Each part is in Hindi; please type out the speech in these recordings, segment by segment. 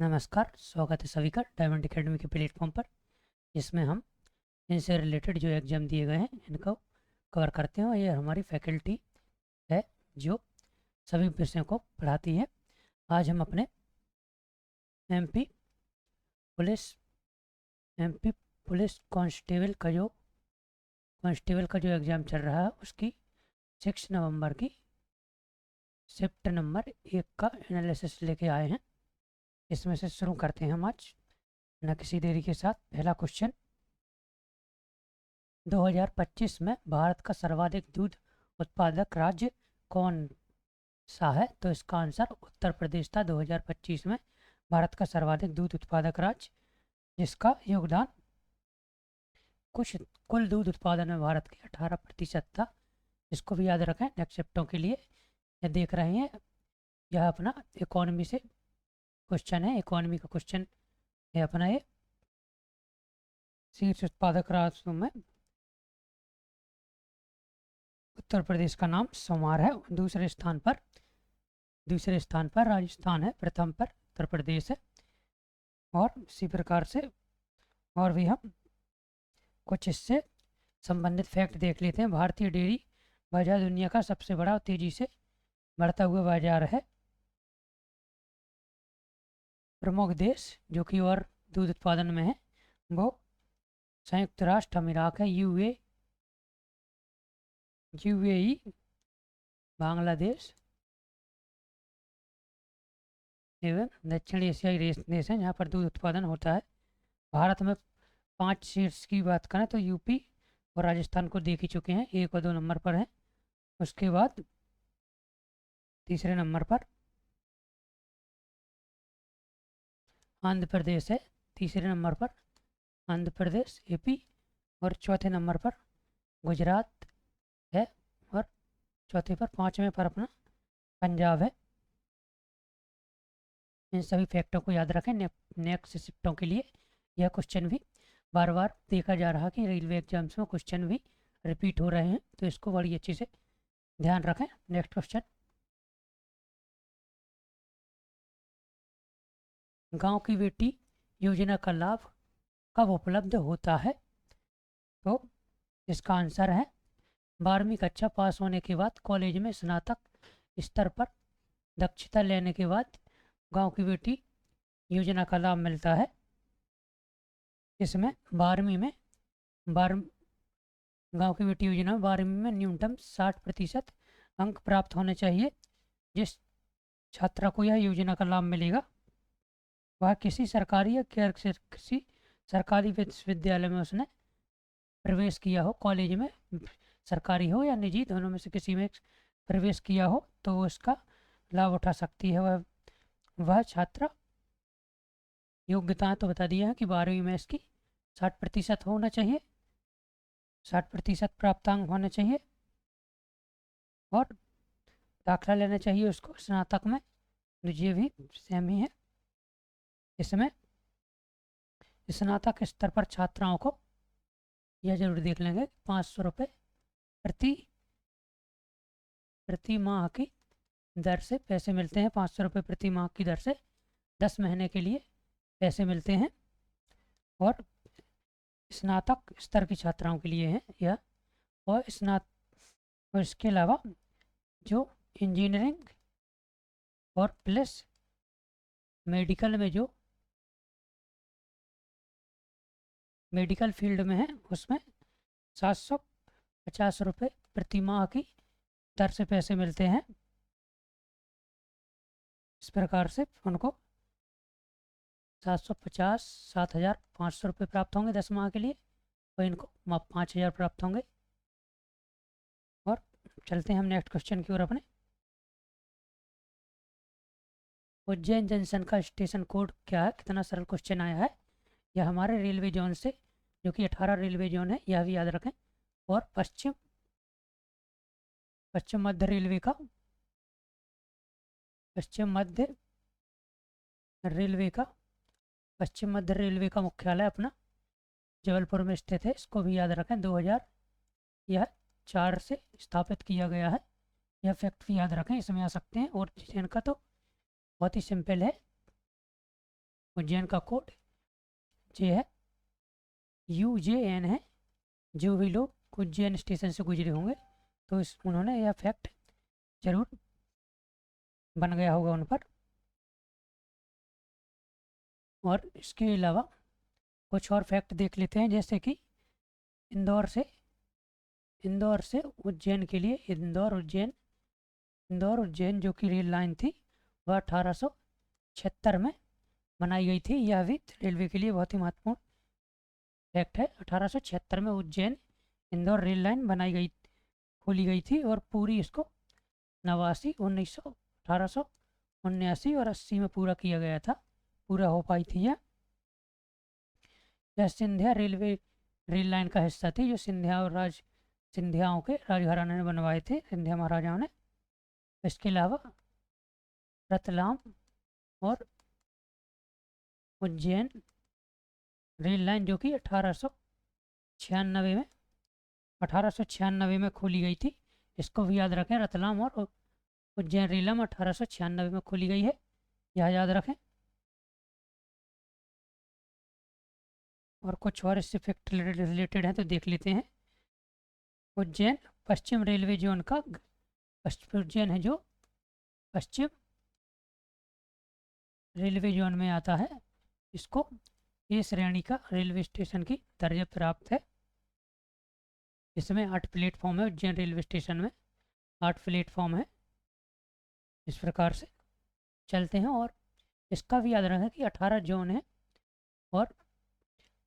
नमस्कार, स्वागत है सभी का डायमंड एकेडमी के प्लेटफॉर्म पर, जिसमें हम इनसे रिलेटेड जो एग्ज़ाम दिए गए हैं इनको कवर करते हैं। और ये हमारी फैकल्टी है जो सभी विषयों को पढ़ाती है। आज हम अपने MP police MP police constable का जो एग्ज़ाम चल रहा है उसकी 6 नवंबर की शिफ्ट नंबर 1 का एनालिसिस लेके आए हैं। इसमें से शुरू करते हैं हम आज बिना किसी देरी के साथ। पहला क्वेश्चन, 2025 में भारत का सर्वाधिक दूध उत्पादक राज्य कौन सा है? तो इसका आंसर उत्तर प्रदेश था। 2025 में भारत का सर्वाधिक दूध उत्पादक राज्य, जिसका योगदान कुछ कुल दूध उत्पादन में भारत के 18% था। इसको भी याद रखें नेक्स्ट शिफ्टों के लिए। यह देख रहे हैं, यह अपना इकोनॉमी से क्वेश्चन है। इकोनॉमी का क्वेश्चन है अपना ये। शीर्ष उत्पादक राज्यों में उत्तर प्रदेश का नाम शुमार है। दूसरे स्थान पर राजस्थान है, प्रथम पर उत्तर प्रदेश है। और इसी प्रकार से और भी हम कुछ इससे संबंधित फैक्ट देख लेते हैं। भारतीय डेयरी बाजार दुनिया का सबसे बड़ा और तेजी से बढ़ता हुआ बाजार है। प्रमुख देश जो कि और दूध उत्पादन में है वो संयुक्त राष्ट्र अमीरात है, यूएई, बांग्लादेश एवं दक्षिण एशियाई देश हैं जहाँ पर दूध उत्पादन होता है। भारत में 5 सीट्स की बात करें तो यूपी और राजस्थान को देख ही चुके हैं, 1 और 2 नंबर पर हैं। उसके बाद तीसरे नंबर पर आंध्र प्रदेश है, तीसरे नंबर पर आंध्र प्रदेश, एपी, और चौथे नंबर पर गुजरात है, और चौथे पर 5वें पर अपना पंजाब है। इन सभी फैक्टों को याद रखें नेक्स्ट शिफ्टों के लिए। यह क्वेश्चन भी बार बार देखा जा रहा कि रेलवे एग्जाम्स में क्वेश्चन भी रिपीट हो रहे हैं, तो इसको बड़ी अच्छे से ध्यान रखें। नेक्स्ट क्वेश्चन, गांव की बेटी योजना का लाभ कब उपलब्ध होता है? तो इसका आंसर है 12वीं कक्षा पास होने के बाद, कॉलेज में स्नातक स्तर पर दक्षता लेने के बाद गांव की बेटी योजना का लाभ मिलता है। इसमें 12वीं में गांव की बेटी योजना में 12वीं में न्यूनतम 60% अंक प्राप्त होने चाहिए। जिस छात्रा को यह योजना का लाभ मिलेगा वह किसी सरकारी या किसी सरकारी विश्वविद्यालय में उसने प्रवेश किया हो, कॉलेज में सरकारी हो या निजी, दोनों में से किसी में प्रवेश किया हो, तो वो इसका लाभ उठा सकती है। वह छात्रा योग्यता तो बता दिया है कि 12वीं में इसकी 60% होना चाहिए, 60% प्राप्तांक होने चाहिए, और दाखिला लेना चाहिए उसको स्नातक में। ये भी सेम ही है। इसमें स्नातक स्तर पर छात्राओं को यह जरूर देख लेंगे 500 रुपये प्रति माह की दर से पैसे मिलते हैं। 500 रुपये प्रति माह की दर से 10 महीने के लिए पैसे मिलते हैं, और स्नातक स्तर की छात्राओं के लिए है यह। और इसके अलावा जो इंजीनियरिंग और प्लस मेडिकल में जो मेडिकल फील्ड में है उसमें 750 रुपये प्रति माह की दर से पैसे मिलते हैं। इस प्रकार से उनको 7,500 रुपये प्राप्त होंगे 10 माह के लिए, और इनको 5,000 प्राप्त होंगे। और चलते हैं हम नेक्स्ट क्वेश्चन की ओर अपने। उज्जैन जंक्शन का स्टेशन कोड क्या है? कितना सरल क्वेश्चन आया है। यह हमारे रेलवे जोन से, जो कि 18 रेलवे जोन है, यह भी याद रखें। और पश्चिम मध्य रेलवे का पश्चिम मध्य रेलवे का मुख्यालय अपना जबलपुर में स्थित है। इसको भी याद रखें। 2004 से स्थापित किया गया है। यह फैक्ट भी याद रखें, इसमें आ सकते हैं। और इनका तो बहुत ही सिंपल है, उज्जैन का कोड जे है, UJN है। जो भी लोग उज्जैन स्टेशन से गुजरे होंगे तो उन्होंने यह फैक्ट जरूर बन गया होगा उन पर। और इसके अलावा कुछ और फैक्ट देख लेते हैं, जैसे कि इंदौर से उज्जैन के लिए इंदौर उज्जैन जो कि रेल लाइन थी वह 1876 में बनाई गई थी। यह भी रेलवे के लिए बहुत ही महत्वपूर्ण फैक्ट है। 1876 में उज्जैन इंदौर रेल लाइन खोली गई थी और पूरी इसको 1879 और 80 में पूरा किया गया था, पूरा हो पाई थी यह। सिंधिया रेल लाइन का हिस्सा थी, जो सिंधियाओं के राजघराने ने बनवाए थे, सिंधिया महाराजाओं ने। इसके अलावा रतलाम और उज्जैन रेल लाइन जो कि 1896 में खोली गई थी, इसको भी याद रखें। रतलाम और उज्जैन रेल लाइन 1896 में खोली गई है, यह याद रखें। और कुछ और इससे फैक्ट रिलेटेड हैं तो देख लेते हैं। उज्जैन पश्चिम रेलवे जोन का उज्जैन है जो पश्चिम रेलवे जोन में आता है, इसको ए श्रेणी का रेलवे स्टेशन की दर्जा प्राप्त है। इसमें 8 प्लेटफॉर्म है। उज्जैन रेलवे स्टेशन में 8 प्लेटफॉर्म है। इस प्रकार से चलते हैं। और इसका भी याद रखें कि 18 जोन है। और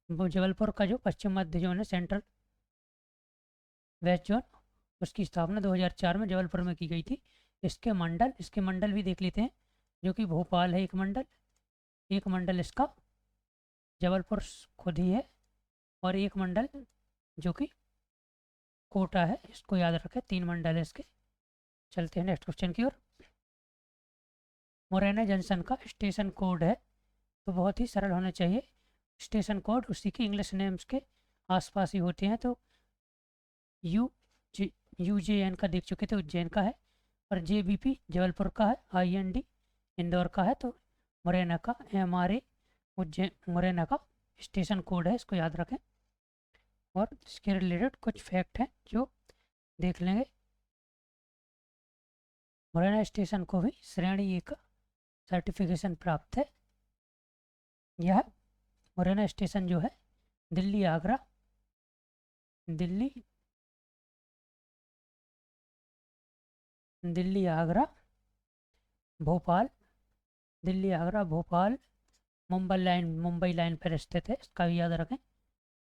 वो जबलपुर का जो पश्चिम मध्य जोन है, सेंट्रल वेस्ट जोन, उसकी स्थापना 2004 में जबलपुर में की गई थी। इसके मंडल भी देख लेते हैं, जो कि भोपाल है एक मंडल इसका जबलपुर खुद ही है, और एक मंडल जो कि कोटा है, इसको याद रखें। 3 मंडल है इसके। चलते हैं नेक्स्ट क्वेश्चन की ओर। मुरैना जंक्शन का स्टेशन कोड है, तो बहुत ही सरल होना चाहिए। स्टेशन कोड उसी के इंग्लिश नेम्स के आसपास ही होते हैं, तो UJN का देख चुके थे, उज्जैन का है। और JBP जबलपुर का है, IND इंदौर का है। तो मुरैना का MRA उज्जैन मुरैना का स्टेशन कोड है, इसको याद रखें। और इसके रिलेटेड कुछ फैक्ट हैं जो देख लेंगे। मुरैना स्टेशन को भी श्रेणी 1 का सर्टिफिकेशन प्राप्त है। यह मुरैना स्टेशन जो है दिल्ली आगरा भोपाल मुंबई लाइन पर स्थित है, इसका भी याद रखें।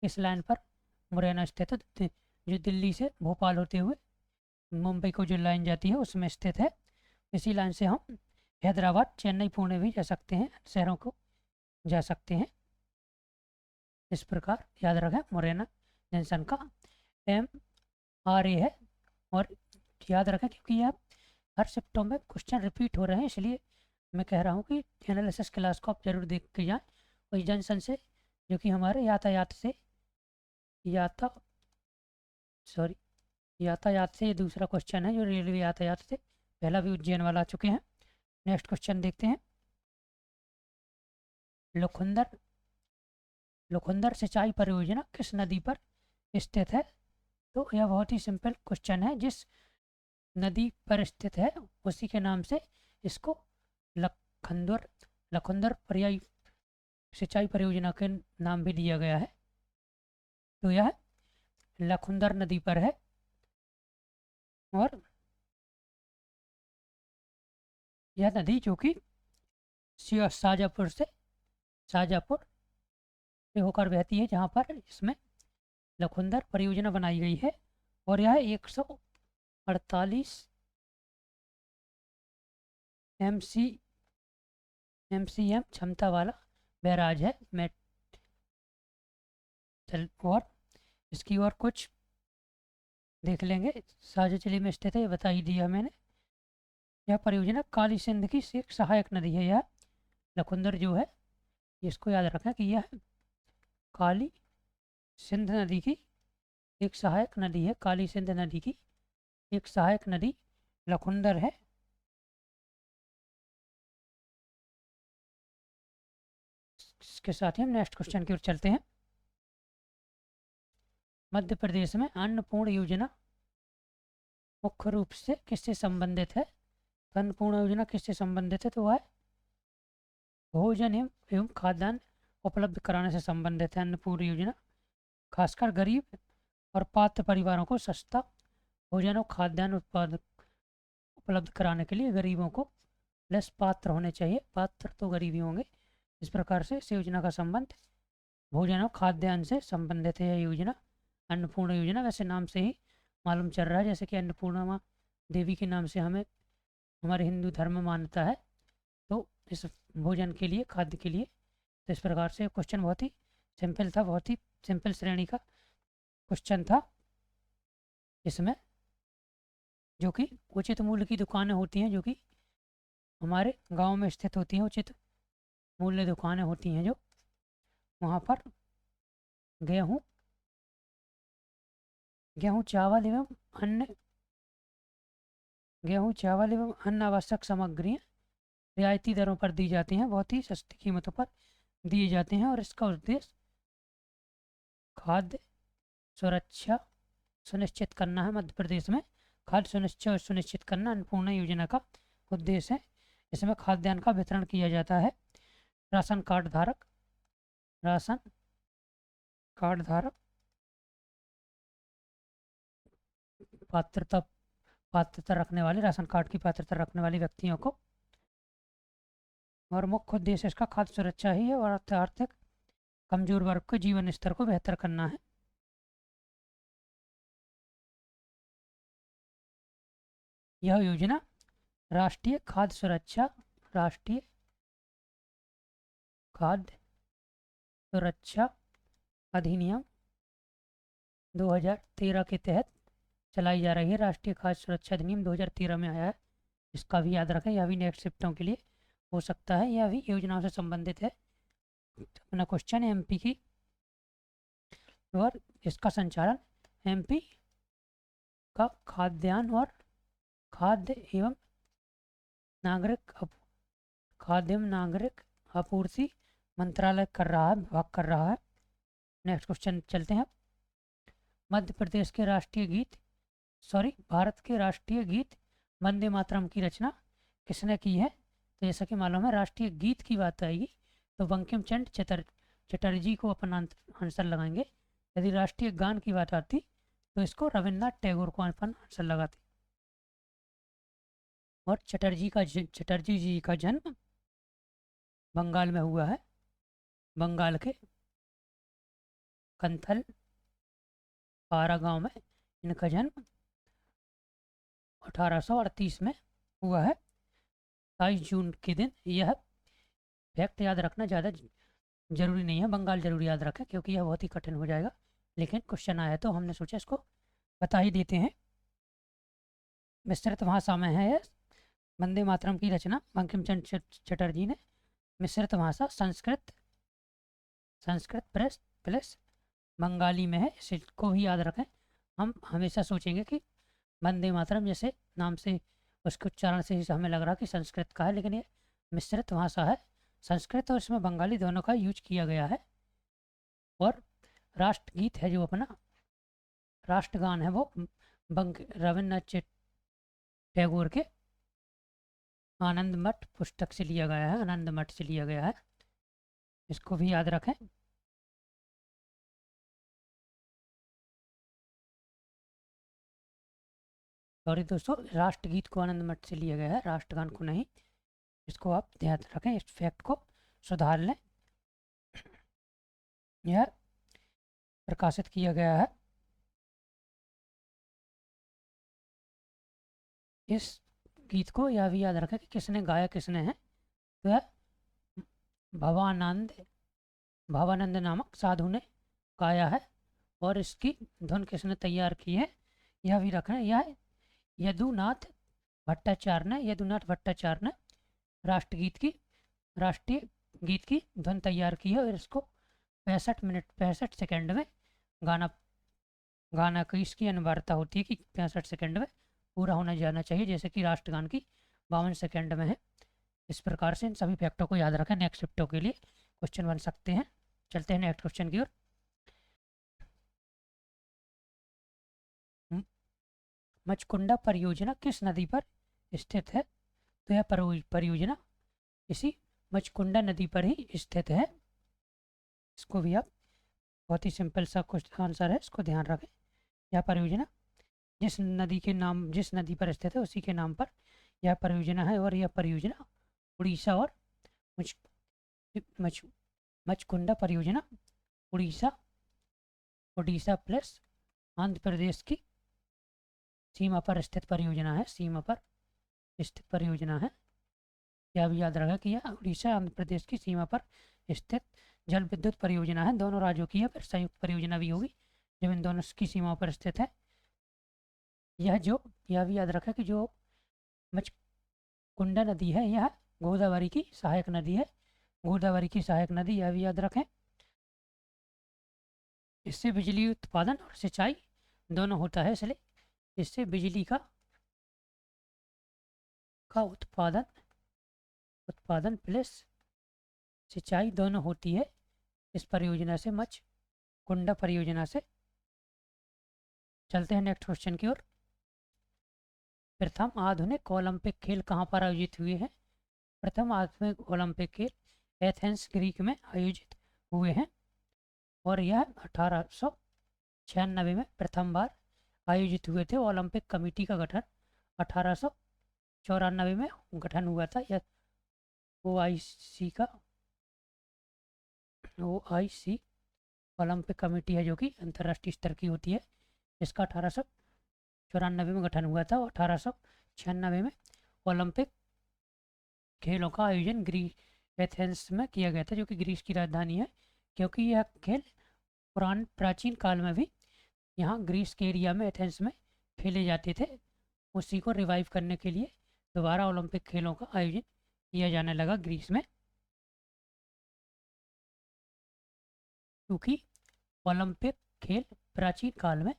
इस लाइन पर मुरैना स्थित है, जो दिल्ली से भोपाल होते हुए मुंबई को जो लाइन जाती है उसमें स्थित है। इसी लाइन से हम हैदराबाद, चेन्नई, पुणे भी जा सकते हैं, शहरों को जा सकते हैं। इस प्रकार याद रखें मुरैना जंक्शन का MRA है। और याद रखें क्योंकि यह हर शिफ्टों में क्वेश्चन रिपीट हो रहे हैं, इसलिए मैं कह रहा हूँ कि एनालिसिस क्लास को आप जरूर देख के जाएँ। वही जंक्शन से जो कि हमारे यातायात से ये दूसरा क्वेश्चन है, जो रेलवे यातायात से पहला भी उज्जैन वाला आ चुके हैं। नेक्स्ट क्वेश्चन देखते हैं। लखुंदर सिंचाई परियोजना किस नदी पर स्थित है? तो यह बहुत ही सिंपल क्वेश्चन है। जिस नदी पर स्थित है उसी के नाम से इसको लखुंदर सिंचाई परियोजना के नाम भी दिया गया है। तो यह लखुंदर नदी पर है। और यह नदी जो कि शाजापुर से होकर बहती है, जहाँ पर इसमें लखुंदर परियोजना बनाई गई है। और यह 148 MCM क्षमता वाला बैराज है। और इसकी और कुछ देख लेंगे। साजाचली में स्थित है, ये बता ही दिया मैंने। यह परियोजना काली सिंध की एक सहायक नदी है। यह लखुंदर जो है, इसको याद रखना कि यह काली सिंध नदी की एक सहायक नदी है। काली सिंध नदी की एक सहायक नदी लखुंदर है। इसके साथ ही हम नेक्स्ट क्वेश्चन की ओर चलते हैं। मध्य प्रदेश में अन्नपूर्ण योजना मुख्य रूप से किससे संबंधित है? तो अन्नपूर्ण योजना किससे संबंधित है? तो वह है भोजन एवं खाद्यान्न उपलब्ध कराने से संबंधित है। अन्नपूर्ण योजना खासकर गरीब और पात्र परिवारों को सस्ता भोजन और खाद्यान्न उत्पाद उपलब्ध कराने के लिए गरीबों को प्लस पात्र होने चाहिए, पात्र तो गरीबी होंगे। इस प्रकार से इस योजना का संबंध भोजन और खाद्यान्न से संबंधित है। यह योजना अन्नपूर्ण योजना वैसे नाम से ही मालूम चल रहा है, जैसे कि अन्नपूर्णा देवी के नाम से हमें हमारे हिंदू धर्म में मान्यता है, तो इस भोजन के लिए, खाद्य के लिए। तो इस प्रकार से क्वेश्चन बहुत ही सिंपल था, बहुत ही सिंपल श्रेणी का क्वेश्चन था। इसमें जो कि उचित मूल्य की दुकानें होती हैं, जो कि हमारे गांव में स्थित होती हैं, उचित मूल्य दुकानें होती हैं, जो वहाँ पर गेहूँ चावल एवं अन्य आवश्यक सामग्रियाँ रियायती दरों पर दी जाती हैं, बहुत ही सस्ती कीमतों पर दिए जाते हैं। और इसका उद्देश्य खाद्य सुरक्षा सुनिश्चित करना है। मध्य प्रदेश में खाद्य सुनिश्चित करना अन्नपूर्णा योजना का उद्देश्य है। इसमें खाद्यान्न का वितरण किया जाता है। राशन कार्ड धारक पात्रता रखने वाले, राशन कार्ड की पात्रता रखने वाले व्यक्तियों को, और मुख्य उद्देश्य इसका खाद्य सुरक्षा ही है और आर्थिक कमजोर वर्ग के जीवन स्तर को बेहतर करना है। यह योजना राष्ट्रीय खाद्य सुरक्षा अधिनियम 2013 के तहत चलाई जा रही है। राष्ट्रीय खाद्य सुरक्षा अधिनियम 2013 में आया है, इसका भी याद रखें। यह भी नेक्स्ट शिफ्टों के लिए हो सकता है, यह भी योजनाओं से संबंधित है। अपना क्वेश्चन है एमपी की, और इसका संचालन एमपी का खाद्य एवं नागरिक आपूर्ति मंत्रालय विभाग कर रहा है। नेक्स्ट क्वेश्चन चलते हैं। भारत के राष्ट्रीय गीत वंदे मातरम की रचना किसने की है? तो जैसा कि मालूम है, राष्ट्रीय गीत की बात आएगी तो बंकिम चंद्र चटर्जी को अपना आंसर लगाएंगे। यदि राष्ट्रीय गान की बात आती तो इसको रविन्द्रनाथ टैगोर को अपन आंसर लगाते। और चटर्जी जी का जन्म बंगाल में हुआ है। बंगाल के कंथल पारा गांव में इनका जन्म 1838 में हुआ है, 22 जून के दिन। यह फैक्ट याद रखना ज़्यादा जरूरी नहीं है, बंगाल जरूर याद रखें क्योंकि यह बहुत ही कठिन हो जाएगा, लेकिन क्वेश्चन आया तो हमने सोचा इसको बता ही देते हैं। मिश्रित भाषा में है। वंदे मातरम की रचना बंकिम चंद्र चटर्जी ने। मिश्रित भाषा संस्कृत प्लस बंगाली में है, इसको भी याद रखें। हम हमेशा सोचेंगे कि वंदे मातरम जैसे नाम से, उसके उच्चारण से ही हमें लग रहा कि संस्कृत का है, लेकिन ये मिश्रित भाषा है। संस्कृत और इसमें बंगाली दोनों का यूज किया गया है। और राष्ट्रगीत है, जो अपना राष्ट्रगान है, वो रविन्द्रनाथ टैगोर के आनंद मठ पुस्तक से लिया गया है, आनंद मठ से लिया गया है, इसको भी याद रखें। सॉरी दोस्तों, राष्ट्रगीत को आनंद मठ से लिया गया है, राष्ट्रगान को नहीं। इसको आप ध्यान रखें, इस फैक्ट को सुधार लें। यह प्रकाशित किया गया है। इस गीत को यह भी याद रखें कि किसने गाया, किसने है। तो यह भवानंद नामक साधु ने गाया है। और इसकी धुन किसने तैयार की है, यह भी रखना। यह यदुनाथ भट्टाचार्य ने राष्ट्रीय गीत की धुन तैयार की है। और इसको 65 मिनट 65 सेकंड में गाना की इसकी अनिवार्यता होती है कि 65 सेकंड में पूरा होना जाना चाहिए, जैसे कि राष्ट्रगान की 52 सेकंड में है। इस प्रकार से इन सभी फैक्टों को याद रखें नेक्स्ट शिफ्टों के लिए। क्वेश्चन बन सकते हैं। चलते हैं नेक्स्ट क्वेश्चन की ओर। मचकुंडा परियोजना किस नदी पर स्थित है? तो यह परियोजना इसी मचकुंडा नदी पर ही स्थित है। इसको भी आप, बहुत ही सिंपल सा क्वेश्चन आंसर है, इसको ध्यान रखें। यह परियोजना जिस नदी पर स्थित है उसी के नाम पर यह परियोजना है, और यह परियोजना उड़ीसा और मच, मच, मचकुंडा परियोजना उड़ीसा प्लस आंध्र प्रदेश की सीमा पर स्थित परियोजना है। सीमा पर स्थित परियोजना है। यह भी याद रखा कि यह उड़ीसा आंध्र प्रदेश की सीमा पर स्थित जल विद्युत परियोजना है। दोनों राज्यों की है, फिर संयुक्त परियोजना भी होगी जब इन दोनों की सीमाओं पर स्थित है। यह भी याद रखा कि जो मचकुंडा नदी है यह गोदावरी की सहायक नदी है। गोदावरी की सहायक नदी, यह भी याद रखें। इससे बिजली उत्पादन और सिंचाई दोनों होता है, इसलिए इससे बिजली का उत्पादन प्लस सिंचाई दोनों होती है इस परियोजना से, मचकुंडा परियोजना से। चलते हैं नेक्स्ट क्वेश्चन की ओर। प्रथम आधुनिक ओलंपिक खेल कहाँ पर आयोजित हुए हैं? प्रथम आधुनिक ओलंपिक खेल एथेंस ग्रीक में आयोजित हुए हैं, और यह 1896 में प्रथम बार आयोजित हुए थे। ओलंपिक कमेटी का गठन 1894 में गठन हुआ था। यह OIC ओलंपिक कमेटी है, जो कि अंतर्राष्ट्रीय स्तर की होती है। इसका 1894 में गठन हुआ था, और 1896 में ओलंपिक खेलों का आयोजन एथेंस में किया गया था, जो कि ग्रीस की राजधानी है। क्योंकि यह खेल प्राचीन काल में भी यहाँ ग्रीस के एरिया में एथेंस में खेले जाते थे। उसी को रिवाइव करने के लिए दोबारा ओलंपिक खेलों का आयोजन किया जाने लगा ग्रीस में। क्योंकि ओलंपिक खेल प्राचीन काल में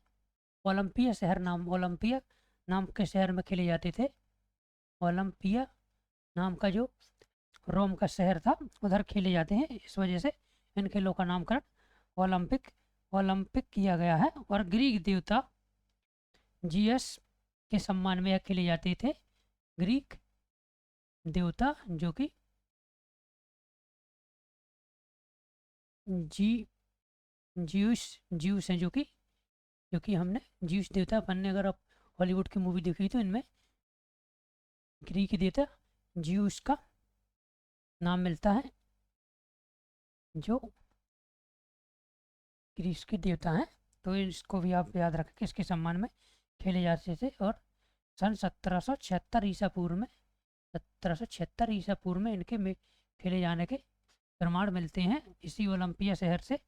ओलंपिया नाम के शहर में खेले जाते थे। ओलंपिया नाम का जो रोम का शहर था उधर खेले जाते हैं, इस वजह से इन खेलों का नामकरण ओलंपिक किया गया है। और ग्रीक देवता जीएस के सम्मान में यह खेले जाते थे। ग्रीक देवता जो कि ज्यूस हैं, जो कि हमने ज्यूस देवता अपन ने, अगर आप हॉलीवुड की मूवी देखी तो इनमें ग्रीक देवता ज्यूस का नाम मिलता है, जो ग्रीस के देवता हैं। तो इसको भी आप याद रखें कि इसके सम्मान में खेले जाते थे। और सन 1776 ईसा पूर्व में इनके खेले जाने के प्रमाण मिलते हैं इसी ओलंपिया शहर से।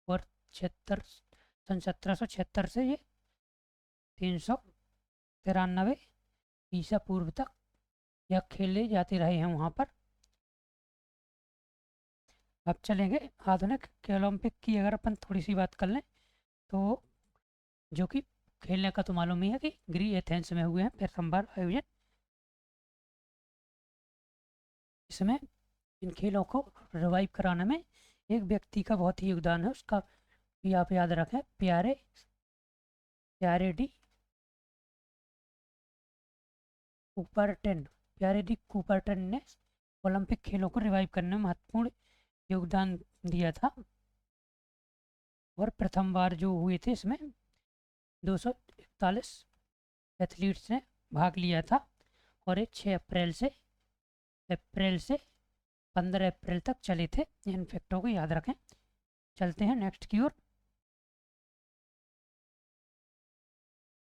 और सन 1776 से ये 393 ईसा पूर्व तक यह खेले जाते रहे हैं वहाँ पर। अब चलेंगे आधुनिक ओलंपिक की, अगर अपन थोड़ी सी बात कर लें तो जो कि खेलने का तो मालूम ही है कि ग्रीस एथेंस में हुए हैं प्रथम बार आयोजन। इसमें इन खेलों को रिवाइव कराने में एक व्यक्ति का बहुत ही योगदान है, उसका भी आप याद रखें। प्यारे डी कूपरटन ने ओलंपिक खेलों को रिवाइव करने में महत्वपूर्ण योगदान दिया था। और प्रथम बार जो हुए थे इसमें 241 एथलीट्स ने भाग लिया था, और एक 6 अप्रैल से 15 अप्रैल तक चले थे। इन फैक्टों को याद रखें। चलते हैं नेक्स्ट की ओर।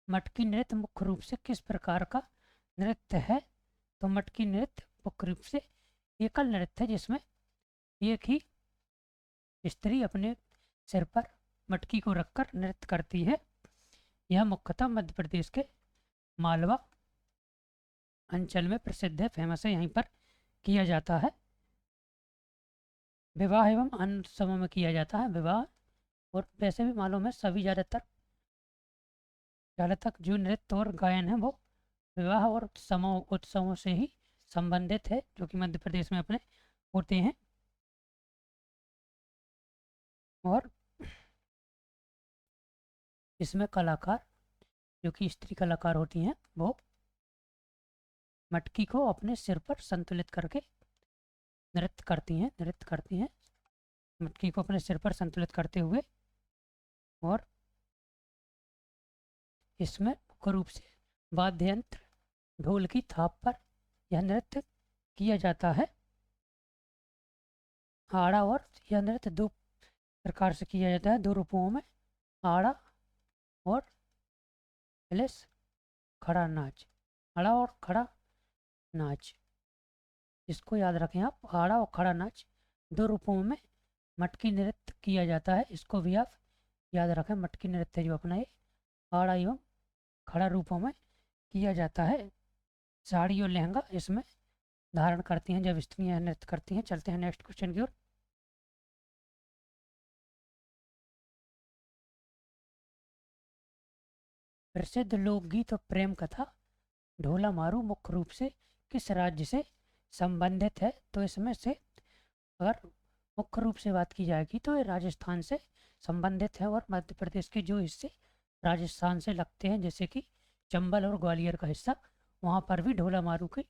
मटकी नृत्य मुख्य रूप से किस प्रकार का नृत्य है? तो मटकी नृत्य मुख्य रूप से एकल नृत्य है, जिसमें एक ही स्त्री अपने सिर पर मटकी को रखकर नृत्य करती है। यह मुख्यतः मध्य प्रदेश के मालवा अंचल में प्रसिद्ध है, फेमस है, यहीं पर किया जाता है। विवाह एवं अन्य समूह में किया जाता है। विवाह, और वैसे भी मालूम है सभी ज़्यादातर जो नृत्य और गायन है वो विवाह और समूह उत्सवों से ही संबंधित है, जो कि मध्य प्रदेश में अपने होते हैं। और इसमें कलाकार जो कि स्त्री कलाकार होती हैं वो मटकी को अपने सिर पर संतुलित करके नृत्य करती हैं मटकी को अपने सिर पर संतुलित करते हुए। और इसमें मुख्य रूप से वाद्य यंत्र ढोल की थाप पर यह नृत्य किया जाता है। आड़ा और यह नृत्य दो प्रकार से किया जाता है, दो रूपों में, आड़ा और प्लस खड़ा नाच। आड़ा और खड़ा नाच, इसको याद रखें आप, आड़ा और खड़ा नाच दो रूपों में मटकी नृत्य किया जाता है। इसको भी आप याद रखें, मटकी नृत्य जो अपना ये आड़ा एवं खड़ा रूपों में किया जाता है। साड़ी और लहंगा इसमें धारण करती हैं जब स्त्रियां नृत्य करती हैं। चलते हैं नेक्स्ट क्वेश्चन की ओर। प्रसिद्ध लोकगीत और प्रेम कथा ढोला मारू मुख्य रूप से किस राज्य से संबंधित है? तो इसमें से अगर मुख्य रूप से बात की जाएगी तो ये राजस्थान से संबंधित है, और मध्य प्रदेश के जो हिस्से राजस्थान से लगते हैं जैसे कि चंबल और ग्वालियर का हिस्सा, वहाँ पर भी ढोला मारू की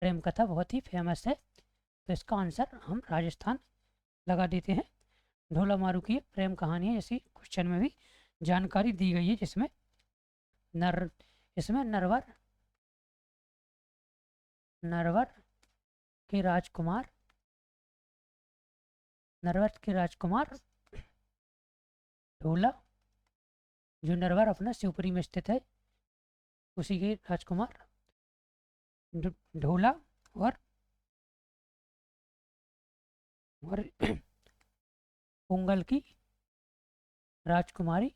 प्रेम कथा बहुत ही फेमस है। तो इसका आंसर हम राजस्थान लगा देते हैं। ढोला मारू की प्रेम कहानी है, जैसी क्वेश्चन में भी जानकारी दी गई है, जिसमें इसमें नरवर के राजकुमार ढोला, जो नरवर अपना शिवपुरी में स्थित है, उसी के राजकुमार ढोला और पोंगल की राजकुमारी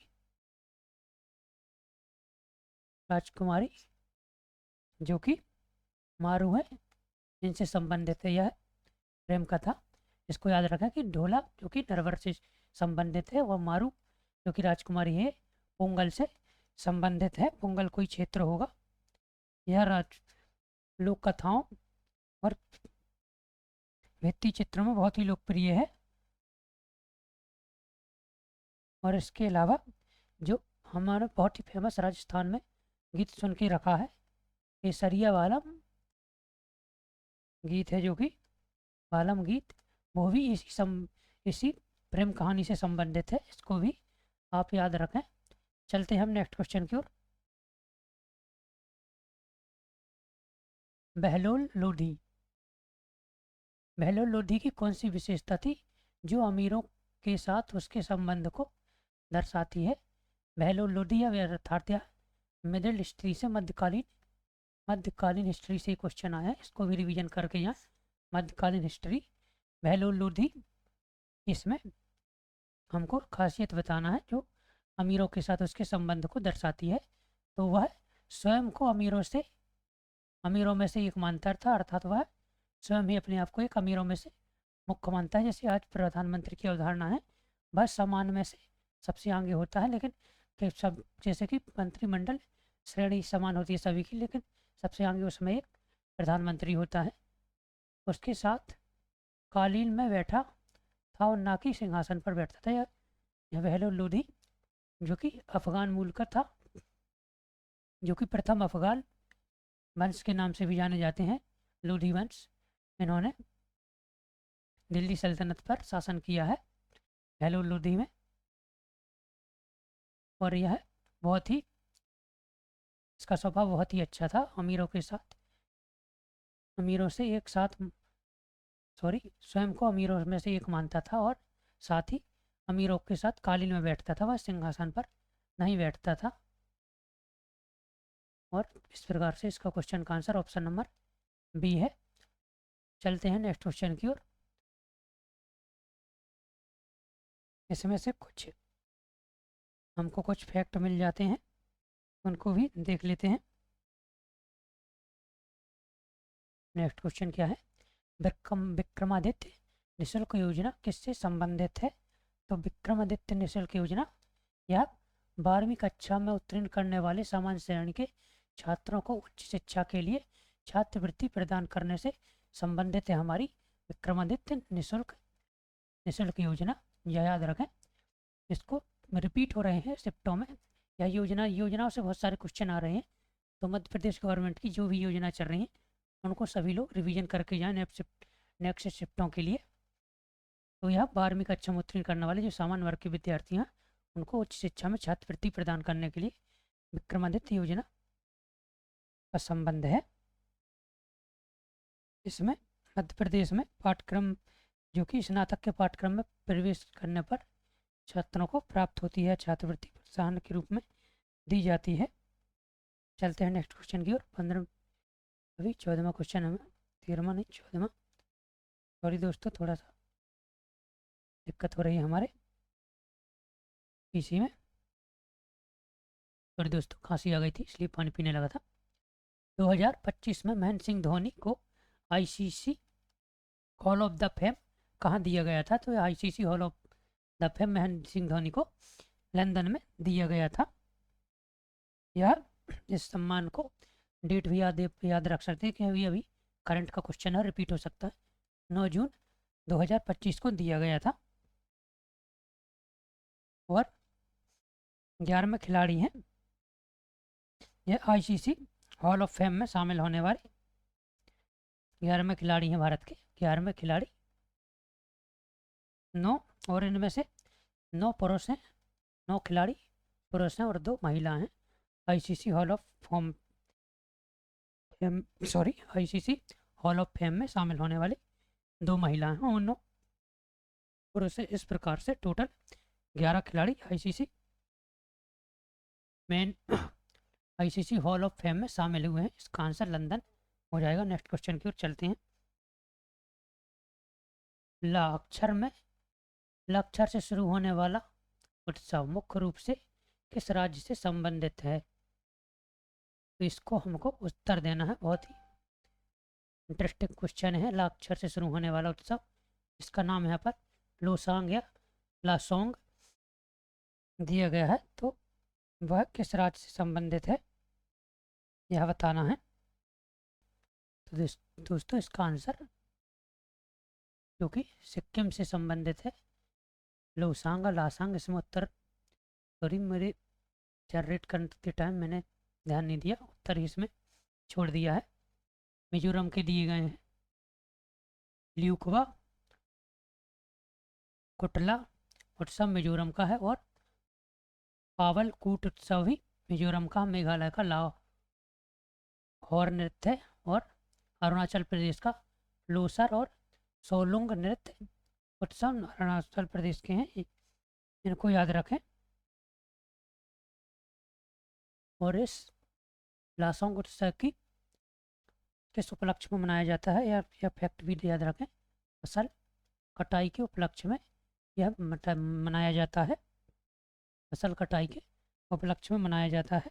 जो कि मारू है, इनसे संबंधित है यह प्रेम कथा। इसको याद रखें कि ढोला जो कि नरवर से संबंधित है, वह मारू जो कि राजकुमारी है पोंगल से संबंधित है। पोंगल कोई क्षेत्र होगा। यह लोक कथाओं और भित्ति चित्रों में बहुत ही लोकप्रिय है। और इसके अलावा जो हमारा बहुत ही फेमस राजस्थान में गीत सुन के रखा है, केसरिया वालम गीत है, जो कि वालम गीत, वो भी इसी प्रेम कहानी से संबंधित है। इसको भी आप याद रखें। चलते हैं हम नेक्स्ट क्वेश्चन की ओर। बहलोल लोधी की कौन सी विशेषता थी जो अमीरों के साथ उसके संबंध को दर्शाती है? बहलोल लोधी या अर्थात मिडिल हिस्ट्री से मध्यकालीन हिस्ट्री से क्वेश्चन आया है, इसको भी रिवीजन करके यहाँ मध्यकालीन हिस्ट्री बहलोल लोधी, इसमें हमको खासियत बताना है जो अमीरों के साथ उसके संबंध को दर्शाती है। तो वह स्वयं को अमीरों में से एक मानता था, अर्थात वह स्वयं ही अपने आप को एक अमीरों में से मुख्य मानता है। जैसे आज प्रधानमंत्री की अवधारणा है, वह सामान्य में से सबसे आगे होता है, लेकिन सब जैसे कि मंत्रिमंडल श्रेणी समान होती है सभी की, लेकिन सबसे आगे उसमें एक प्रधानमंत्री होता है। उसके साथ कालीन में बैठा था और ना कि सिंहासन पर बैठता था। यह बहलोल लोधी जो कि अफगान मूल का था, जो कि प्रथम अफगान वंश के नाम से भी जाने जाते हैं, लोधी वंश। इन्होंने दिल्ली सल्तनत पर शासन किया है बहलोल लोधी में। और यह बहुत ही इसका स्वभाव बहुत ही अच्छा था, स्वयं को अमीरों में से एक मानता था, और साथ ही अमीरों के साथ कालीन में बैठता था, वह सिंहासन पर नहीं बैठता था। और इस प्रकार से इसका क्वेश्चन का आंसर ऑप्शन नंबर बी है। चलते हैं नेक्स्ट क्वेश्चन की ओर। इसमें से हमको कुछ फैक्ट मिल जाते हैं, उनको भी देख लेते हैं। नेक्स्ट क्वेश्चन क्या है? विक्रमादित्य निःशुल्क योजना किससे संबंधित है? तो विक्रमादित्य निःशुल्क योजना यह 12वीं कक्षा में उत्तीर्ण करने वाले सामान्य श्रेणी के छात्रों को उच्च शिक्षा के लिए छात्रवृत्ति प्रदान करने से संबंधित है। हमारी विक्रमादित्य निःशुल्क योजना याद रखें, इसको रिपीट हो रहे हैं शिफ्टों में, या योजनाओं से बहुत सारे क्वेश्चन आ रहे हैं। तो मध्य प्रदेश गवर्नमेंट की जो भी योजना चल रही हैं उनको सभी लोग रिवीजन करके जाएं नेक्स्ट शिफ्टों के लिए। तो यह 12वीं कक्षा में उत्तीर्ण करने वाले जो सामान्य वर्ग के विद्यार्थी हैं उनको उच्च शिक्षा में छात्रवृत्ति प्रदान करने के लिए विक्रमादित्य योजना का संबंध है। इसमें मध्य प्रदेश में पाठ्यक्रम जो कि स्नातक के पाठ्यक्रम में प्रवेश करने पर छात्रों को प्राप्त होती है छात्रवृत्ति प्रोत्साहन के रूप में दी जाती है। चलते हैं नेक्स्ट क्वेश्चन की ओर। 15 अभी 14वां क्वेश्चन हमें 13वां नहीं 14वां, सॉरी दोस्तों थोड़ा सा दिक्कत हो रही है हमारे पीसी में, सॉरी दोस्तों खांसी आ गई थी इसलिए पानी पीने लगा था। 2025 में महेंद्र सिंह धोनी को ICC hall of the fame कहाँ दिया गया था? तो ICC hall of the fame Mahendra Singh Dhoni को लंदन में दिया गया था। यह इस सम्मान को डेट भी याद रख सकते हैं कि अभी करंट का क्वेश्चन है, रिपीट हो सकता है। 9 जून 2025 को दिया गया था और 11वें खिलाड़ी हैं यह आईसीसी हॉल ऑफ फेम में शामिल होने वाले 11वें खिलाड़ी हैं भारत के 11वें खिलाड़ी। 9 और इनमें से 9 पुरुष हैं, 9 खिलाड़ी पुरुष हैं और 2 महिला हैं। ICC hall of ICC hall of fame में शामिल होने वाले 2 महिलाएं हैं और 9 पुरुष हैं। इस प्रकार से टोटल 11 खिलाड़ी ICC ICC hall of fame में शामिल हुए हैं। इसका आंसर लंदन हो जाएगा। नेक्स्ट क्वेश्चन की ओर चलते हैं। ल अक्षर से शुरू होने वाला उत्सव मुख्य रूप से किस राज्य से संबंधित है? तो इसको हमको उत्तर देना है। बहुत ही इंटरेस्टिंग क्वेश्चन है। ल अक्षर से शुरू होने वाला उत्सव, इसका नाम यहाँ पर लोसांग या लासोंग दिया गया है, तो वह किस राज्य से संबंधित है यह बताना है। तो दोस्तों इसका आंसर जो कि सिक्किम से संबंधित है, लोसांग लासांग। इसमें उत्तर सॉरी मेरे जनरेट करते टाइम मैंने ध्यान नहीं दिया, उत्तर ही इसमें छोड़ दिया है। मिजोरम के दिए गए हैं। ल्यूकवा कुटला उत्सव मिजोरम का है और पावल कूट उत्सव भी मिजोरम का, मेघालय का लाहौर नृत्य है और अरुणाचल प्रदेश का लोसर और सोलुंग नृत्य उत्सव अरुणाचल प्रदेश के हैं। इनको याद रखें। और इस लासोंग उत्सव की किस उपलक्ष्य में मनाया जाता है यह फैक्ट भी याद रखें। फसल कटाई के उपलक्ष्य में यह मनाया जाता है। फसल कटाई के उपलक्ष्य में मनाया जाता है।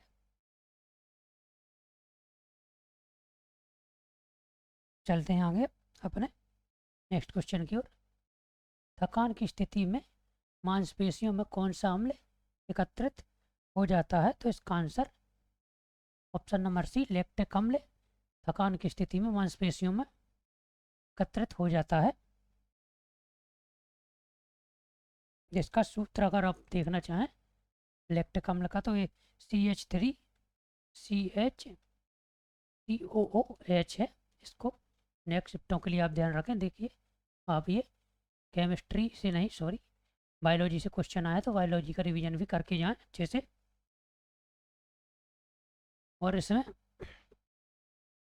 चलते हैं आगे अपने नेक्स्ट क्वेश्चन की ओर। थकान की स्थिति में मांसपेशियों में कौन सा अम्ल एकत्रित हो जाता है? तो इसका answer option number C lactic अम्ल थकान की स्थिति में मांसपेशियों में एकत्रित हो जाता है। जिसका सूत्र अगर आप देखना चाहें लैक्टिक अम्ल का तो ये CH3CHCOOH है। इसको नेक्स्ट शिफ्टों के लिए आप ध्यान रखें। देखिए आप ये केमिस्ट्री से नहीं सॉरी बायोलॉजी से क्वेश्चन आया तो बायोलॉजी का रिवीजन भी करके जाएं अच्छे से। और इसमें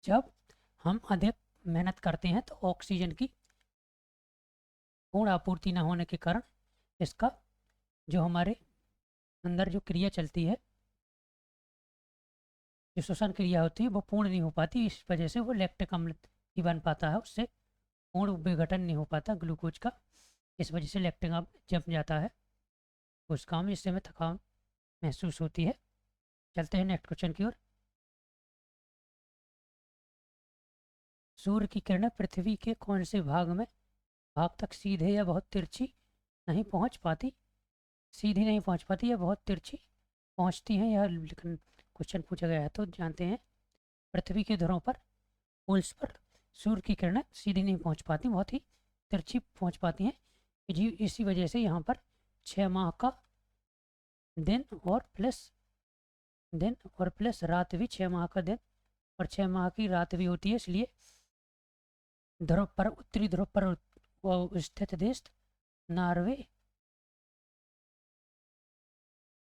जब हम अधिक मेहनत करते हैं तो ऑक्सीजन की पूर्ण आपूर्ति न होने के कारण इसका जो हमारे अंदर जो क्रिया चलती है, जो श्वसन क्रिया होती है वो पूर्ण नहीं हो पाती। इस वजह से वो लैक्टिक अम्ल ही बन पाता है, उससे पूर्ण विघटन नहीं हो पाता ग्लूकोज का। इस वजह से लैक्टिक अम्ल जम जाता है उस काम, इससे हमें थकान महसूस होती है। चलते हैं नेक्स्ट क्वेश्चन की ओर। सूर्य की किरणें पृथ्वी के कौन से भाग तक सीधे या बहुत तिरछी नहीं पहुंच पाती? सीधी नहीं पहुंच पाती या बहुत तिरछी पहुंचती हैं, यह क्वेश्चन पूछा गया है। तो जानते हैं पृथ्वी के ध्रुवों पर पोल्स पर सूर्य की किरणें सीधी नहीं पहुंच पाती, बहुत ही तिरछी पहुंच पाती हैं। जी इसी वजह से यहाँ पर 6 माह का दिन और प्लस रात भी 6 माह का दिन और 6 माह की रात भी होती है, इसलिए ध्रुव पर उत्तरी ध्रुव पर स्थित देश नॉर्वे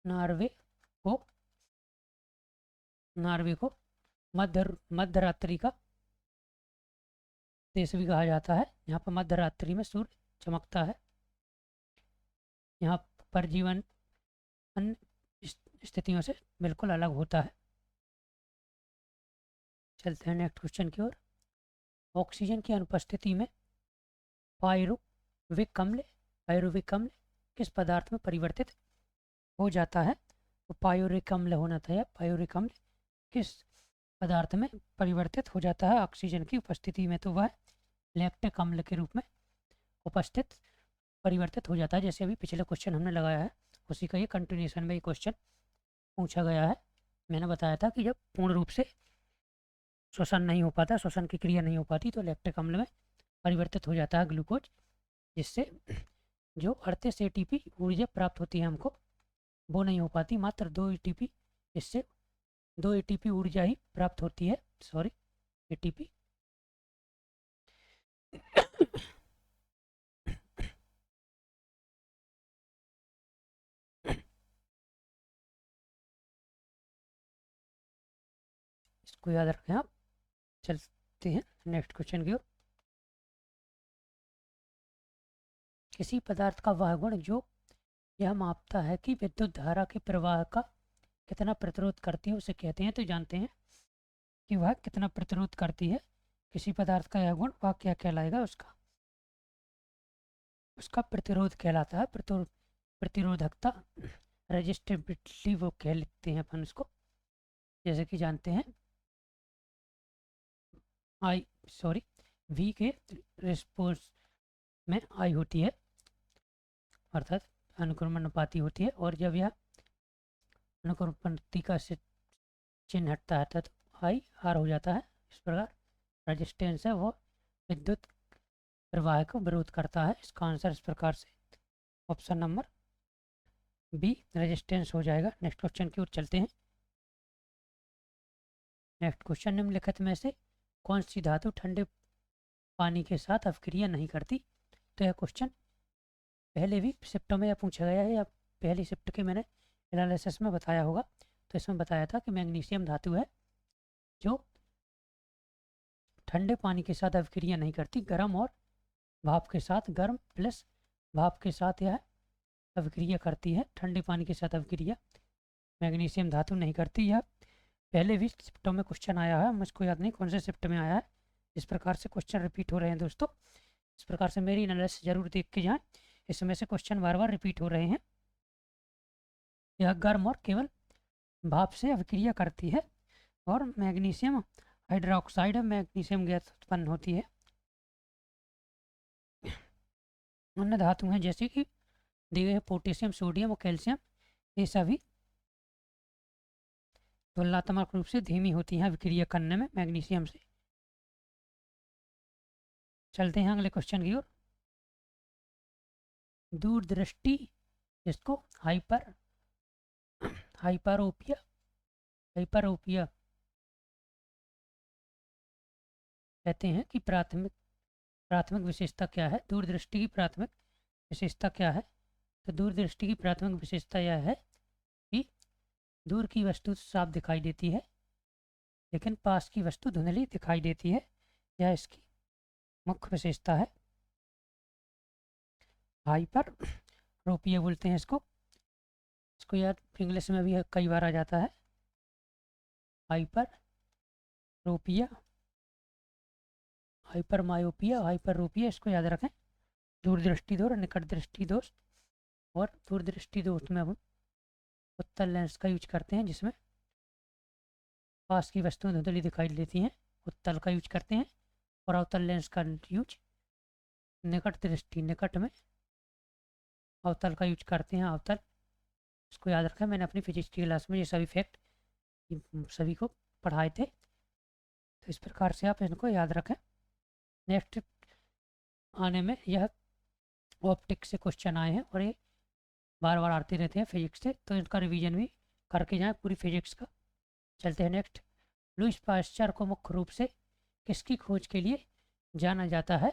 नॉर्वे को मध्य रात्रि का देश भी कहा जाता है। यहाँ पर मध्य रात्रि में सूर्य चमकता है। यहाँ पर जीवन अन्य स्थितियों से बिल्कुल अलग होता है। चलते हैं नेक्स्ट क्वेश्चन की ओर। ऑक्सीजन की अनुपस्थिति में पायरुविक अम्ल किस पदार्थ में परिवर्तित हो जाता है? तो पायरुविक अम्ल होना था। पायरुविक अम्ल किस पदार्थ में परिवर्तित हो जाता है ऑक्सीजन की उपस्थिति में? तो वह लैक्टिक अम्ल के रूप में परिवर्तित हो जाता है। जैसे अभी पिछले क्वेश्चन हमने लगाया है उसी का ये कंटिन्यूशन में ये क्वेश्चन पूछा गया है। मैंने बताया था कि जब पूर्ण रूप से श्वसन नहीं हो पाता, श्वसन की क्रिया नहीं हो पाती, तो लैक्टिक अम्ल में परिवर्तित हो जाता है ग्लूकोज, जिससे जो 38 ATP ऊर्जा प्राप्त होती है हमको वो नहीं हो पाती, मात्र 2 ATP, इससे 2 ATP ऊर्जा ही प्राप्त होती है। सॉरी ATP इसको याद रखें आप। चलते हैं नेक्स्ट क्वेश्चन की ओर। किसी पदार्थ का वह गुण जो यह मापता है कि विद्युत धारा के प्रवाह का कितना प्रतिरोध करती है उसे कहते हैं। तो जानते हैं कि वह कितना प्रतिरोध करती है। किसी पदार्थ का यह गुण वह क्या कहलाएगा? उसका प्रतिरोध कहलाता है। प्रतिरोधकता, रेजिस्टिविटी वो कह लिखते हैं अपन उसको। जैसे कि जानते हैं V के रिस्पोंस में I होती है, अर्थात अनुक्रमणानुपाती होती है, और जब यह अनुक्रमणानुपाती का चिन्ह हटता है तो IR हो जाता है। इस प्रकार रेजिस्टेंस है वो विद्युत प्रवाह को विरोध करता है। इसका आंसर इस प्रकार से ऑप्शन नंबर B रेजिस्टेंस हो जाएगा। नेक्स्ट क्वेश्चन की ओर चलते हैं। नेक्स्ट क्वेश्चन, निम्नलिखित में से कौन सी धातु ठंडे पानी के साथ अभिक्रिया नहीं करती? तो यह क्वेश्चन पहले भी शिफ्टों में पूछा गया है, या पहली शिफ्ट के मैंने एनालिसिस में बताया होगा। तो इसमें बताया था कि मैग्नीशियम धातु है जो ठंडे पानी के साथ अभिक्रिया नहीं करती। गर्म और भाप के साथ, गर्म प्लस भाप के साथ यह अभिक्रिया करती है। ठंडे पानी के साथ अभिक्रिया मैग्नीशियम धातु नहीं करती। यह पहले भी शिफ्टों में क्वेश्चन आया है, मुझको याद नहीं कौन से शिफ्ट में आया है। इस प्रकार से क्वेश्चन रिपीट हो रहे हैं दोस्तों। इस प्रकार से मेरी एनालिसिस जरूर देख के जाएं, इसमें से क्वेश्चन बार बार रिपीट हो रहे हैं। यह गर्म और केवल भाप से अभिक्रिया करती है और मैग्नीशियम हाइड्रोक्साइड मैग्नीशियम गैस उत्पन्न होती है। अन्य धातु हैं जैसे कि दिए हैं पोटेशियम, सोडियम और कैल्शियम, ये सभी तुलनात्मक रूप से धीमी होती हैं अभिक्रिया करने में मैग्नीशियम से। चलते हैं अगले क्वेश्चन की ओर। दूरदृष्टि, जिसको हाइपरोपिया कहते हैं, कि प्राथमिक विशेषता क्या है? दूरदृष्टि की प्राथमिक विशेषता क्या है? तो दूरदृष्टि की प्राथमिक विशेषता यह है कि दूर की वस्तु साफ दिखाई देती है लेकिन पास की वस्तु धुंधली दिखाई देती है। यह इसकी मुख्य विशेषता है। हाइपरोपिया बोलते हैं इसको यार इंग्लिश में भी कई बार आ जाता है। हाइपरोपिया, हाइपरोपिया, इसको याद रखें। दूरदृष्टि दोष, निकट दृष्टि दोष। और दूरदृष्टि दोष में हम उत्तल लेंस का यूज करते हैं, जिसमें पास की वस्तुएं धुंधली दिखाई देती हैं, उत्तल का यूज करते हैं। और अवतल लेंस का यूज निकट दृष्टि, निकट में अवतल का यूज करते हैं, अवतल। इसको याद रखें, मैंने अपनी फिजिक्स की क्लास में ये सभी फैक्ट सभी को पढ़ाए थे, तो इस प्रकार से आप इनको याद रखें। नेक्स्ट आने में यह ऑप्टिक्स से क्वेश्चन आए हैं और ये बार बार आते रहते हैं फिजिक्स से, तो इनका रिवीजन भी करके जाएं पूरी फिजिक्स का। चलते हैं नेक्स्ट। लुईस पाश्चर को मुख्य रूप से किसकी खोज के लिए जाना जाता है?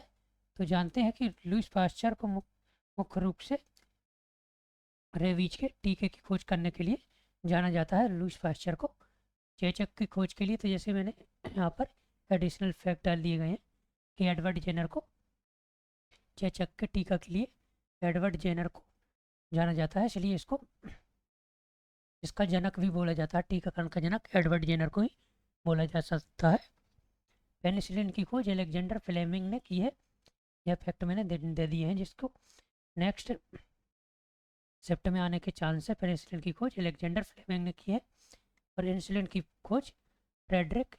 तो जानते हैं कि लुईस पाश्चर को मुख्य रूप से रेबीज के टीके की खोज करने के लिए जाना जाता है। लुईस पाश्चर को चेचक की खोज के लिए, तो जैसे मैंने यहाँ पर एडिशनल फैक्ट डाल दिए गए हैं कि एडवर्ड जेनर को चेचक के टीका के लिए एडवर्ड जेनर को जाना जाता है, इसलिए इसको इसका जनक भी बोला जाता है, टीकाकरण का जनक एडवर्ड जेनर को ही बोला जा सकता है। पेनिसिलिन की खोज अलेक्जेंडर फ्लेमिंग ने की है, यह फैक्ट मैंने दे दिए हैं जिसको नेक्स्ट सेप्ट में आने के चांस है। पेनिसिलिन की खोज अलेक्जेंडर फ्लेमिंग ने की है और इंसुलिन की खोज फ्रेडरिक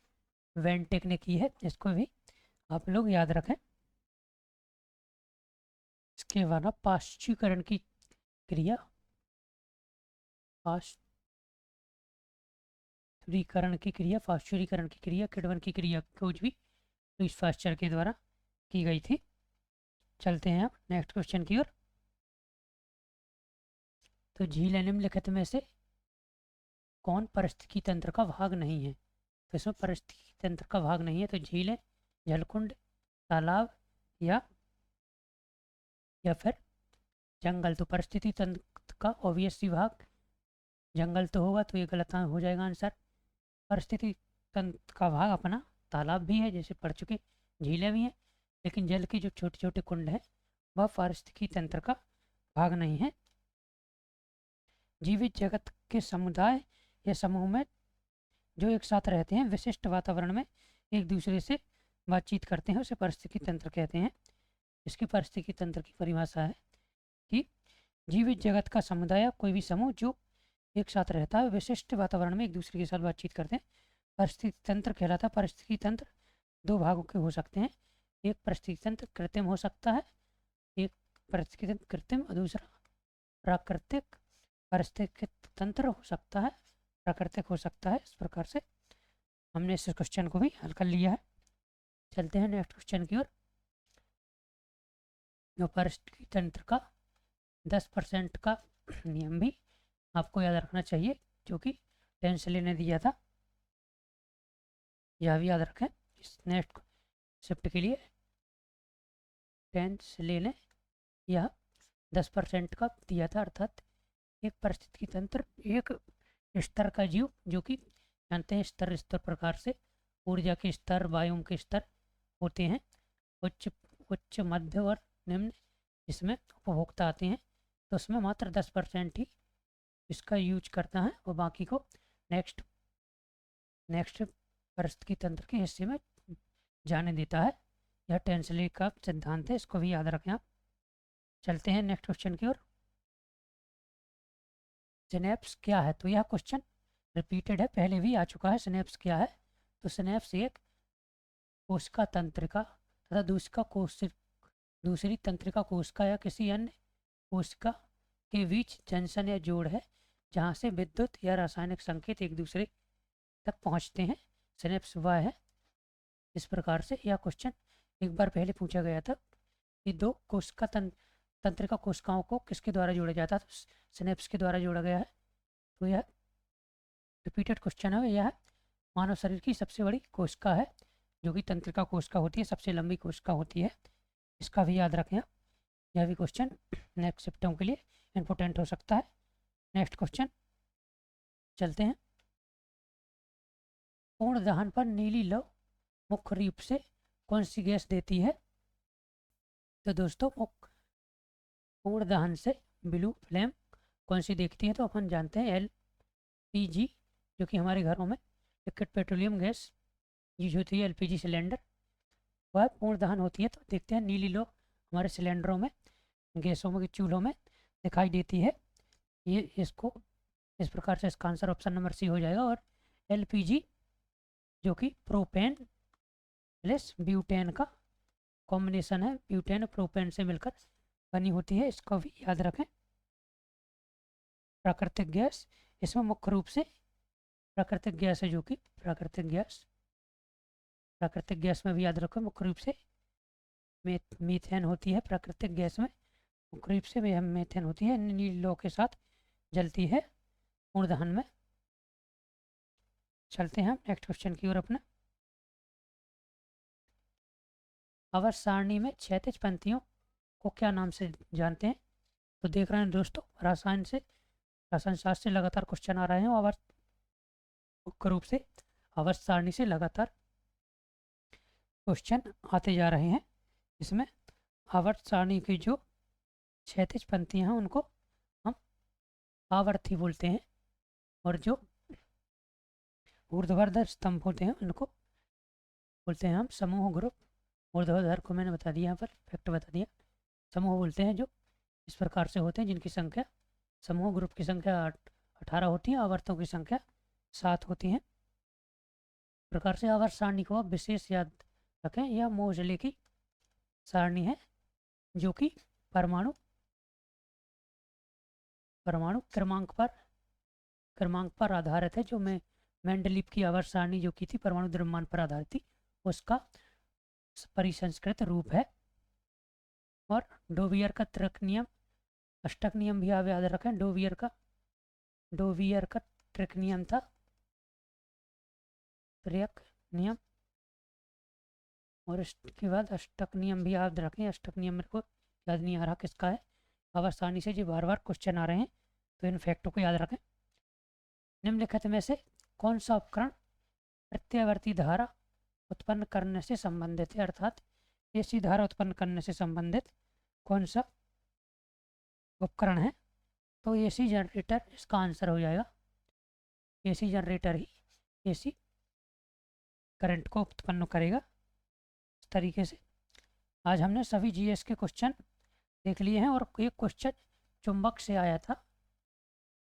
वेंटेक ने की है, इसको भी आप लोग याद रखें। इसके बाद पाश्चुरीकरण की क्रिया, पाश्चुरीकरण की क्रिया किडवन की क्रिया की खोज भी लुईस पाश्चर के द्वारा की गई थी। चलते हैं अब नेक्स्ट क्वेश्चन की ओर। तो झील निम्नलिखित में से कौन पारिस्थितिकी तंत्र का भाग नहीं है? तो इसमें पारिस्थितिकी तंत्र का भाग नहीं है, तो झीलें, जलकुंड, तालाब या फिर जंगल। तो पारिस्थितिकी तंत्र का ऑब्वियस भाग जंगल तो होगा, तो ये गलत हो जाएगा आंसर। पारिस्थितिकी तंत्र का भाग अपना तालाब भी है, जैसे पढ़ चुके, झीलें भी हैं, लेकिन जल के जो छोटे छोटे कुंड हैं वह पारिस्थितिकी तंत्र का भाग नहीं है। जीवित जगत के समुदाय या समूह में जो एक साथ रहते हैं, विशिष्ट वातावरण में एक दूसरे से बातचीत करते हैं, उसे पारिस्थितिकी तंत्र कहते हैं। इसकी पारिस्थितिकी तंत्र की परिभाषा है कि जीवित जगत का समुदाय या कोई भी समूह जो एक साथ रहता है, विशिष्ट वातावरण में एक दूसरे के साथ बातचीत करते हैं, पारिस्थितिकी तंत्र कहलाता है। पारिस्थितिकी तंत्र दो भागों के हो सकते हैं, एक पारिस्थितिकी तंत्र कृत्रिम हो सकता है, एक पारिस्थितिकी तंत्र कृत्रिम और दूसरा प्राकृतिक पारिस्थितिकी तंत्र हो सकता है, प्राकृतिक हो सकता है। इस प्रकार से हमने इस क्वेश्चन को भी हल कर लिया है। चलते हैं नेक्स्ट क्वेश्चन की ओर। जो पारिस्थितिकी तंत्र का 10% का नियम भी आपको याद रखना चाहिए, जो कि टेंसली ने दिया था, यह भी याद रखें इस नेक्स्ट शिफ्ट के लिए। टेंसली ने यह 10% का दिया था, अर्थात एक पारिस्थितिकी तंत्र एक स्तर का जीव, जो कि जानते हैं स्तर स्तर प्रकार से ऊर्जा के स्तर, वायु के स्तर होते हैं, उच्च मध्य और निम्न, इसमें उपभोक्ता आते हैं, तो उसमें मात्र 10% ही इसका यूज करता है और बाकी को नेक्स्ट पारिस्थितिकी तंत्र के हिस्से में जाने देता है। यह टेंसली का सिद्धांत है, इसको भी याद रखें आप। चलते हैं नेक्स्ट क्वेश्चन की ओर। सिनेप्स क्या है? तो यह क्वेश्चन रिपीटेड है, पहले भी आ चुका है। सिनेप्स क्या है? तो सिनेप्स एक कोशिका तंत्रिका तथा दूसरी तंत्रिका कोशिका या किसी अन्य कोशिका के बीच जंक्शन या जोड़ है, जहाँ से विद्युत या रासायनिक संकेत एक दूसरे तक पहुँचते हैं। सिनेप्स वह है। इस प्रकार से यह क्वेश्चन एक बार पहले पूछा गया था कि दो कोशिका तंत्रिका कोशिकाओं को किसके द्वारा जोड़ा जाता है, तो सिनेप्स के द्वारा जोड़ा गया है। तो यह रिपीटेड क्वेश्चन है। यह मानव शरीर की सबसे बड़ी कोशिका है, जो कि तंत्रिका कोशिका होती है, सबसे लंबी कोशिका होती है, इसका भी याद रखें। यह भी क्वेश्चन नेक्स्ट सिस्टम के लिए इम्पोर्टेंट हो सकता है। नेक्स्ट क्वेश्चन चलते हैं। पूर्ण दहन पर नीली लौ मुख्य रूप से कौन सी गैस देती है? तो दोस्तों पूर्ण दहन से ब्लू फ्लेम कौन सी देखती है? तो अपन जानते हैं LPG, जो कि हमारे घरों में लिक्विड पेट्रोलियम गैस यूज होती है, LPG सिलेंडर, वह पूर्ण दहन होती है। तो देखते हैं नीली लौ हमारे सिलेंडरों में, गैसों में, चूल्हों में दिखाई देती है। ये इसको इस प्रकार से इसका आंसर ऑप्शन नंबर सी हो जाएगा। और LPG जो कि प्रोपेन प्लस ब्यूटेन का कॉम्बिनेशन है, ब्यूटेन और प्रोपेन से मिलकर बनी होती है, इसको भी याद रखें। प्राकृतिक गैस, इसमें मुख्य रूप से प्राकृतिक गैस है, जो कि प्राकृतिक गैस में भी याद रखें मुख्य रूप से मीथेन होती है प्राकृतिक गैस में। मुख्य रूप से वह मीथेन होती है, नील लौ के साथ जलती है पूर्ण दहन में। चलते हैं हम नेक्स्ट क्वेश्चन की ओर अपना। आवर्त सारणी में क्षैतिज पंक्तियों को क्या नाम से जानते हैं? तो देख रहे हैं दोस्तों, रसायन शास्त्र से लगातार क्वेश्चन आ रहे हैं। आवर्त मुख्य रूप से आवर्त सारणी से लगातार क्वेश्चन आते जा रहे हैं। इसमें आवर्त सारणी की जो क्षैतिज पंक्तियां हैं उनको हम आवर्ती बोलते हैं, और जो ऊर्ध्वाधर स्तंभ होते हैं उनको बोलते हैं हम समूह ग्रुप। ऊर्ध्वाधर को मैंने बता दिया, यहाँ पर फैक्ट बता दिया। समूह बोलते हैं जो इस प्रकार से होते हैं, जिनकी संख्या, समूह ग्रुप की संख्या 18 होती है, आवर्तों की संख्या 7 होती है। इस प्रकार से आवर्त सारणी को आप विशेष याद रखें। यह मोजले की सारणी है जो कि परमाणु क्रमांक पर आधारित है। जो मैं मेंडलीव की आवर्त सारणी जो की थी परमाणु द्रव्यमान पर आधारित थी, उसका परिसंस्कृत रूप है। और डोवियर का त्रिक नियम, अष्टक नियम भी आप याद रखें। डोवियर का त्रिक नियम था, त्रिक नियम, और इसके बाद अष्टक नियम भी याद रखें। अष्टक नियम मेरे को याद नहीं आ रहा किसका है। आवर्त सारणी से जो बार बार क्वेश्चन आ रहे हैं, तो इन फैक्टों को याद रखें। निम्नलिखित में से कौन सा उपकरण प्रत्यावर्ती धारा उत्पन्न करने से संबंधित है? अर्थात एसी धारा उत्पन्न करने से संबंधित कौन सा उपकरण है? तो एसी जनरेटर इसका आंसर हो जाएगा। एसी जनरेटर ही एसी करंट को उत्पन्न करेगा। इस तरीके से आज हमने सभी जीएस के क्वेश्चन देख लिए हैं, और एक क्वेश्चन चुंबक से आया था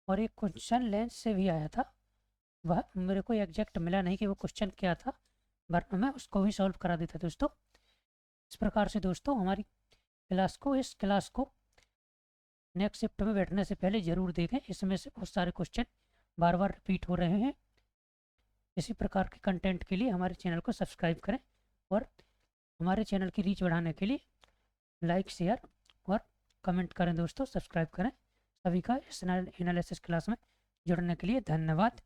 और एक क्वेश्चन लेंस से भी आया था। वह मेरे को एग्जैक्ट मिला नहीं कि वो क्वेश्चन क्या था, वरना मैं उसको भी सॉल्व करा देता दोस्तों। इस प्रकार से दोस्तों हमारी इस क्लास को नेक्स्ट शिफ्ट में बैठने से पहले ज़रूर देखें। इसमें से बहुत सारे क्वेश्चन बार बार रिपीट हो रहे हैं। इसी प्रकार के कंटेंट के लिए हमारे चैनल को सब्सक्राइब करें, और हमारे चैनल की रीच बढ़ाने के लिए लाइक, शेयर और कमेंट करें दोस्तों। सब्सक्राइब करें। सभी का इस एनालिसिस क्लास में जुड़ने के लिए धन्यवाद।